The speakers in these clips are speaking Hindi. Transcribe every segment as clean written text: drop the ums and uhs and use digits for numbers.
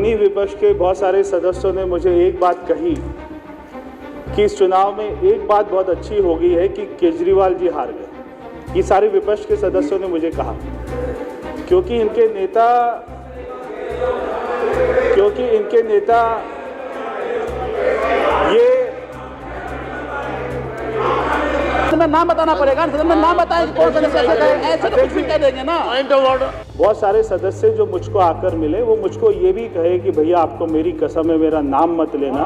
इन्हीं विपक्ष के बहुत सारे सदस्यों ने मुझे एक बात कही कि इस चुनाव में एक बात बहुत अच्छी हो गई है कि केजरीवाल जी हार गए। ये सारे विपक्ष के सदस्यों ने मुझे कहा क्योंकि इनके नेता ये में नाम बताना पड़ेगा, में नाम बताएं कि कौन सदस्य ऐसे तो कुछ भी कह देंगे ना। Point of order. बहुत सारे सदस्य जो मुझको आकर मिले वो मुझको ये भी कहे कि भैया आपको मेरी कसम है मेरा नाम मत लेना।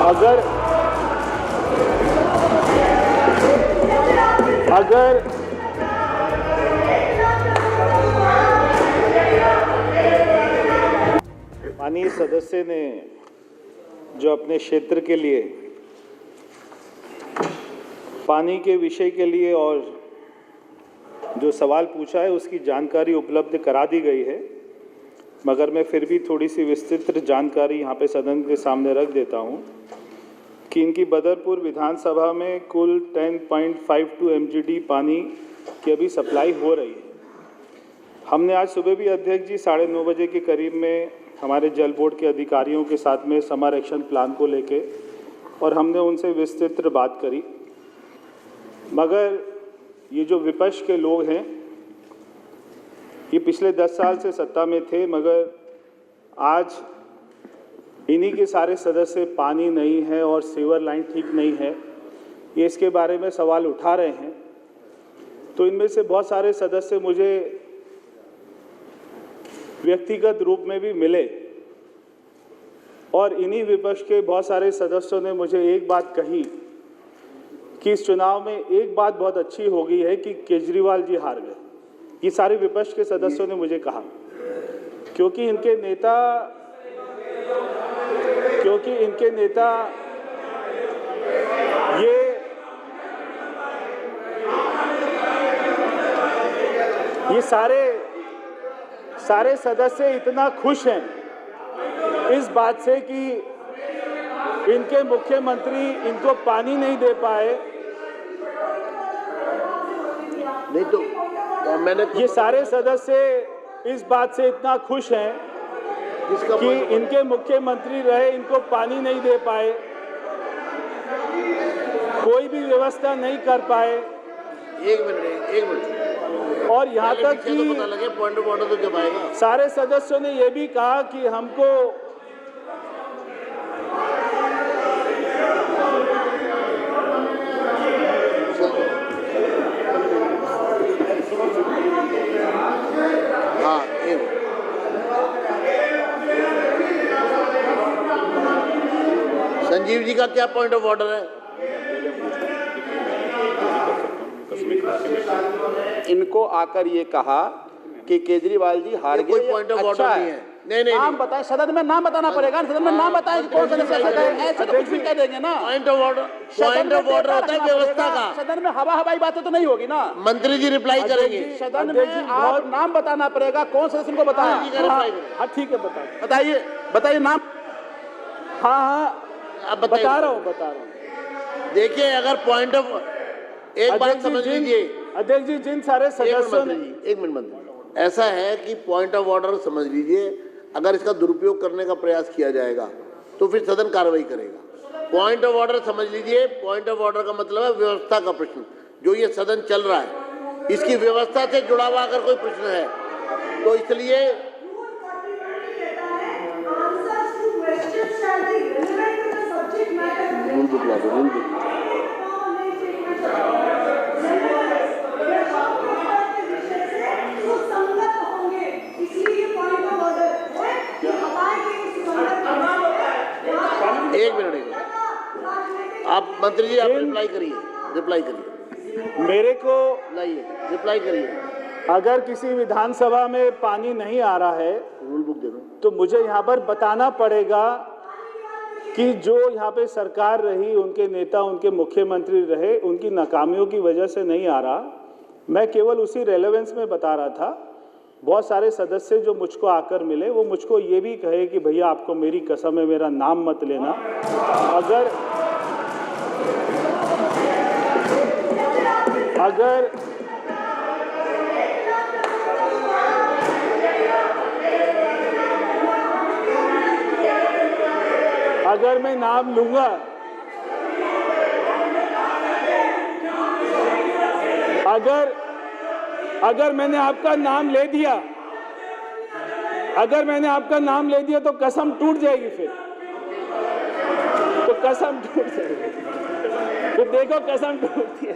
अगर माननीय सदस्य ने जो अपने क्षेत्र के लिए पानी के विषय के लिए और जो सवाल पूछा है उसकी जानकारी उपलब्ध करा दी गई है, मगर मैं फिर भी थोड़ी सी विस्तृत जानकारी यहाँ पे सदन के सामने रख देता हूँ कि इनकी बदरपुर विधानसभा में कुल 10.52 MGD पानी की अभी सप्लाई हो रही है। हमने आज सुबह भी अध्यक्ष जी 9:30 बजे के करीब में हमारे जल बोर्ड के अधिकारियों के साथ में समर एक्शन प्लान को लेके और हमने उनसे विस्तृत बात करी, मगर ये जो विपक्ष के लोग हैं ये पिछले 10 साल से सत्ता में थे, मगर आज इन्हीं के सारे सदस्य पानी नहीं है और सीवर लाइन ठीक नहीं है, ये इसके बारे में सवाल उठा रहे हैं। तो इनमें से बहुत सारे सदस्य मुझे व्यक्तिगत रूप में भी मिले और इन्हीं विपक्ष के बहुत सारे सदस्यों ने मुझे एक बात कही कि इस चुनाव में एक बात बहुत अच्छी हो गई है कि केजरीवाल जी हार गए। ये सारे विपक्ष के सदस्यों ने मुझे कहा क्योंकि इनके नेता ये सारे सदस्य इतना खुश हैं इस बात से कि इनके मुख्यमंत्री इनको पानी नहीं दे पाए। नहीं तो मैंने ये सारे सदस्य इस बात से इतना खुश हैं कि इनके मुख्यमंत्री रहे इनको पानी नहीं दे पाए, कोई भी व्यवस्था नहीं कर पाए। एक मिनट और यहाँ तक कि पता लगे पॉइंट ऑफ ऑर्डर तो जब आएगा। सारे सदस्यों ने यह भी कहा कि हमको संजीव जी का क्या पॉइंट ऑफ ऑर्डर है? इनको आकर ये कहा कि केजरीवाल जी हार गए। कोई पॉइंट ऑफ ऑर्डर नहीं है। नहीं नाम बताएं, सदन में नाम बताना पड़ेगा, सदन में नाम बताएं कि कौन सदस्य ऐसे तो कुछ भी कह देंगे ना। पॉइंट ऑफ ऑर्डर होता है व्यवस्था का। सदन में हवाई बातें तो नहीं होगी ना। मंत्री जी रिप्लाई करेंगे। सदन में आप नाम बताना पड़ेगा, कौन सदस्य को बताएं। हाँ ठीक है बताइए नाम। हाँ अब बता रहा हूँ। देखिए अगर पॉइंट ऑफ एक बात समझ लीजिए अध्यक्ष जी, जिन सारे सदस्यों ने एक मिनट मंत्री, ऐसा है कि पॉइंट ऑफ ऑर्डर समझ लीजिए, अगर इसका दुरुपयोग करने का प्रयास किया जाएगा तो फिर सदन कार्रवाई करेगा। पॉइंट ऑफ ऑर्डर समझ लीजिए, पॉइंट ऑफ ऑर्डर का मतलब है व्यवस्था का प्रश्न। जो ये सदन चल रहा है इसकी व्यवस्था से जुड़ा हुआ अगर कोई प्रश्न है तो इसलिए एक मिनट आप मंत्री जी आप रिप्लाई करिए मेरे को लाइए, रिप्लाई करिए। अगर किसी विधानसभा में पानी नहीं आ रहा है रूल बुक दे दो तो मुझे यहाँ पर बताना पड़ेगा कि जो यहाँ पे सरकार रही, उनके नेता, उनके मुख्यमंत्री रहे, उनकी नाकामियों की वजह से नहीं आ रहा। मैं केवल उसी रेलेवेंस में बता रहा था। बहुत सारे सदस्य जो मुझको आकर मिले वो मुझको ये भी कहे कि भैया आपको मेरी कसम है मेरा नाम मत लेना। अगर अगर मैं नाम लूंगा, अगर मैंने आपका नाम ले दिया, तो कसम टूट जाएगी। फिर तो कसम टूट जाएगी। तो देखो कसम टूटती है।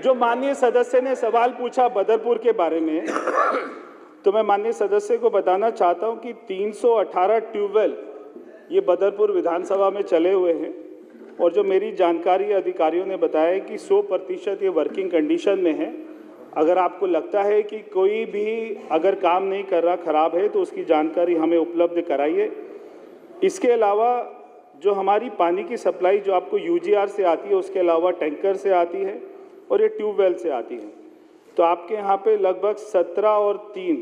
जो माननीय सदस्य ने सवाल पूछा बदरपुर के बारे में, तो मैं माननीय सदस्य को बताना चाहता हूं कि 318 ट्यूबवेल ये बदरपुर विधानसभा में चले हुए हैं, और जो मेरी जानकारी अधिकारियों ने बताया कि 100% ये वर्किंग कंडीशन में है। अगर आपको लगता है कि कोई भी अगर काम नहीं कर रहा, खराब है, तो उसकी जानकारी हमें उपलब्ध कराइए। इसके अलावा जो हमारी पानी की सप्लाई जो आपको यूजीआर से आती है, उसके अलावा टैंकर से आती है और ये ट्यूबवेल से आती है, तो आपके यहाँ पे लगभग 17 और 3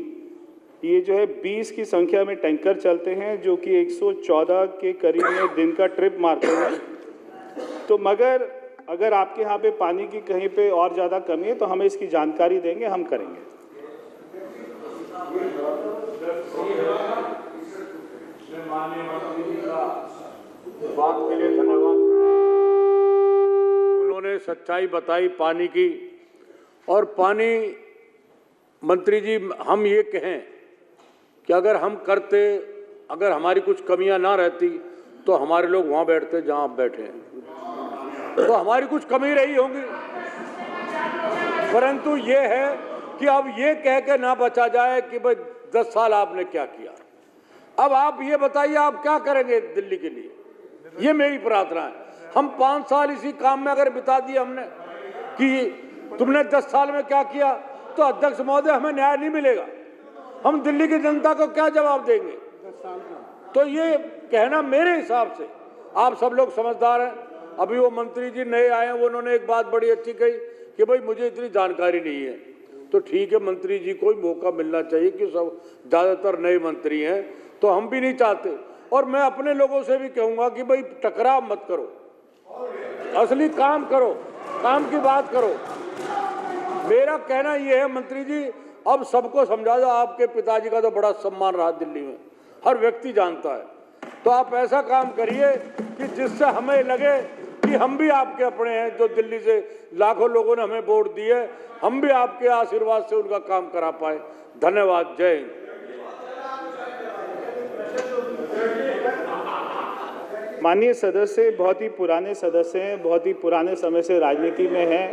ये जो है 20 की संख्या में टैंकर चलते हैं, जो कि 114 के करीब में दिन का ट्रिप मारते हैं। तो मगर अगर आपके यहाँ पे पानी की कहीं पे और ज़्यादा कमी है तो हमें इसकी जानकारी देंगे, हम करेंगे। बात के लिए धन्यवाद। उन्होंने सच्चाई बताई पानी की। और पानी मंत्री जी, हम ये कहें कि अगर हम करते, अगर हमारी कुछ कमियां ना रहती तो हमारे लोग वहां बैठते जहां आप बैठे हैं, तो हमारी कुछ कमी रही होंगी। परंतु ये है कि अब ये कह के ना बचा जाए कि भाई 10 साल आपने क्या किया। अब आप ये बताइए आप क्या करेंगे दिल्ली के लिए, ये मेरी प्रार्थना है। हम 5 साल इसी काम में अगर बिता दिए हमने कि तुमने 10 साल में क्या किया, तो अध्यक्ष महोदय हमें न्याय नहीं मिलेगा। हम दिल्ली की जनता को क्या जवाब देंगे? तो ये कहना मेरे हिसाब से, आप सब लोग समझदार हैं। अभी वो मंत्री जी नए आए हैं, उन्होंने एक बात बड़ी अच्छी कही कि भाई मुझे इतनी जानकारी नहीं है। तो ठीक है, मंत्री जी को मौका मिलना चाहिए कि सब ज़्यादातर नए मंत्री हैं, तो हम भी नहीं चाहते। और मैं अपने लोगों से भी कहूँगा कि भाई टकराव मत करो, असली काम करो, काम की बात करो। मेरा कहना यह है मंत्री जी, अब सबको समझा दो, आपके पिताजी का तो बड़ा सम्मान रहा दिल्ली में, हर व्यक्ति जानता है। तो आप ऐसा काम करिए कि जिससे हमें लगे कि हम भी आपके अपने हैं। जो दिल्ली से लाखों लोगों ने हमें वोट दिए, हम भी आपके आशीर्वाद से उनका काम करा पाए। धन्यवाद। जय हिंद। माननीय सदस्य बहुत ही पुराने सदस्य हैं, बहुत ही पुराने समय से राजनीति में हैं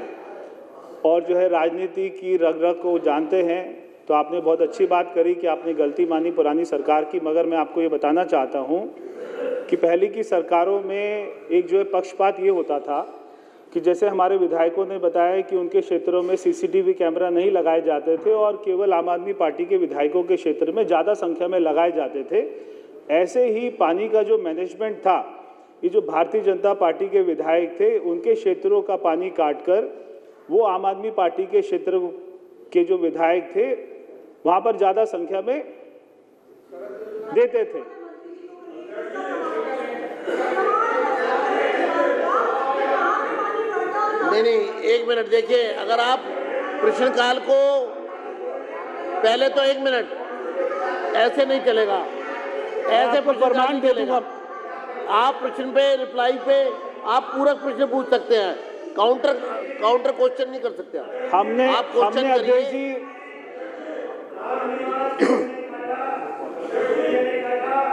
और जो है राजनीति की रग रग को जानते हैं। तो आपने बहुत अच्छी बात करी कि आपने गलती मानी पुरानी सरकार की, मगर मैं आपको ये बताना चाहता हूँ कि पहले की सरकारों में एक जो है पक्षपात ये होता था कि जैसे हमारे विधायकों ने बताया कि उनके क्षेत्रों में सीसीटीवी कैमरा नहीं लगाए जाते थे और केवल आम आदमी पार्टी के विधायकों के क्षेत्र में ज़्यादा संख्या में लगाए जाते थे। ऐसे ही पानी का जो मैनेजमेंट था, ये जो भारतीय जनता पार्टी के विधायक थे, उनके क्षेत्रों का पानी काटकर वो आम आदमी पार्टी के क्षेत्र के जो विधायक थे वहाँ पर ज़्यादा संख्या में देते थे। नहीं, 1 मिनट देखिए। अगर आप प्रश्नकाल को पहले तो 1 मिनट, ऐसे नहीं चलेगा, ऐसे प्रमाण दे दूंगा। आप प्रश्न पे, रिप्लाई पे आप पूरा प्रश्न पूछ सकते हैं, काउंटर क्वेश्चन नहीं कर सकते। हमने अध्यक्ष जी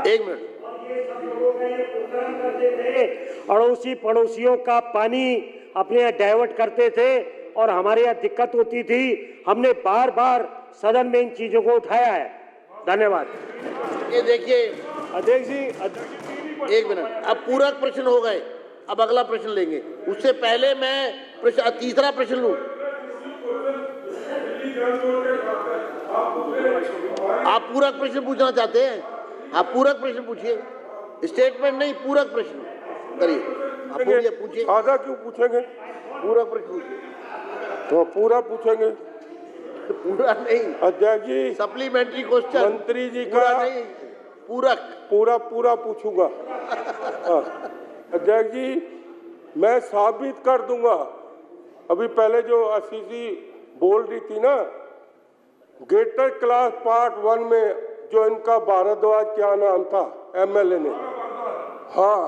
एक मिनट, अड़ोसी पड़ोसियों का पानी अपने यहाँ डाइवर्ट करते थे और हमारे यहाँ दिक्कत होती थी। हमने बार बार सदन में इन चीजों को उठाया है। धन्यवाद। ये देखिए अध्यक्ष जी 1 मिनट, अब पूरा प्रश्न हो गए, अब अगला प्रश्न लेंगे। उससे पहले मैं तीसरा प्रश्न लूं। आप पूरक प्रश्न पूछना चाहते हैं? आप पूरक प्रश्न पूछिए, स्टेटमेंट नहीं, पूरक प्रश्न करिए। आप पूछिए। आधा क्यों पूछेंगे? पूरक प्रश्न पूछिए। तो पूरा पूछेंगे? तो पूरा नहीं अध्यक्ष जी, सप्लीमेंट्री क्वेश्चन मंत्री जी का नहीं, पूरक पूरा पूछूंगा। अध्यक्ष जी, मैं साबित कर दूंगा। अभी पहले जो आशीषी बोल रही थी ना गेटर क्लास पार्ट 1 में जो इनका भारद्वाज क्या नाम था एमएलए ने, हाँ,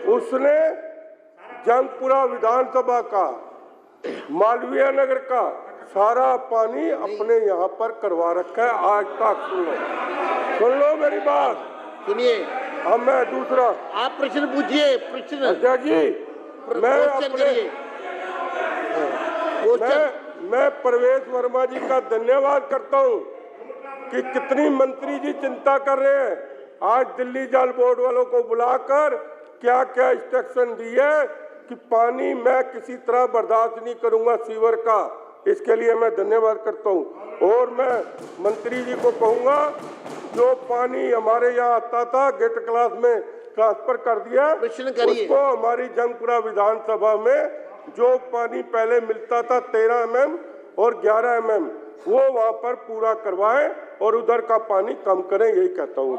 उसने जंगपुरा विधानसभा का, मालवीय नगर का सारा पानी अपने यहाँ पर करवा रखा है। आज तक सुन लो मेरी बात, सुनिए। अब मैं दूसरा, आप प्रश्न पूछिए, प्रश्न अध्यक्ष जी, मैं क्वेश्चन अपने करिए। क्वेश्चन मैं प्रवेश वर्मा जी का धन्यवाद करता हूं कि कितनी मंत्री जी चिंता कर रहे हैं। आज दिल्ली जल बोर्ड वालों को बुलाकर क्या क्या इंस्ट्रक्शन दी है कि पानी मैं किसी तरह बर्दाश्त नहीं करूंगा सीवर का, इसके लिए मैं धन्यवाद करता हूं। और मैं मंत्री जी को कहूंगा जो पानी हमारे यहाँ आता था गेट क्लास में ट्रांसफर कर दिया, प्रश्न करिए। उसको हमारी जंगपुरा विधानसभा में जो पानी पहले मिलता था 13 mm और 11 mm, वो वहां पर पूरा करवाएं और उधर का पानी कम करें, यही कहता हूँ।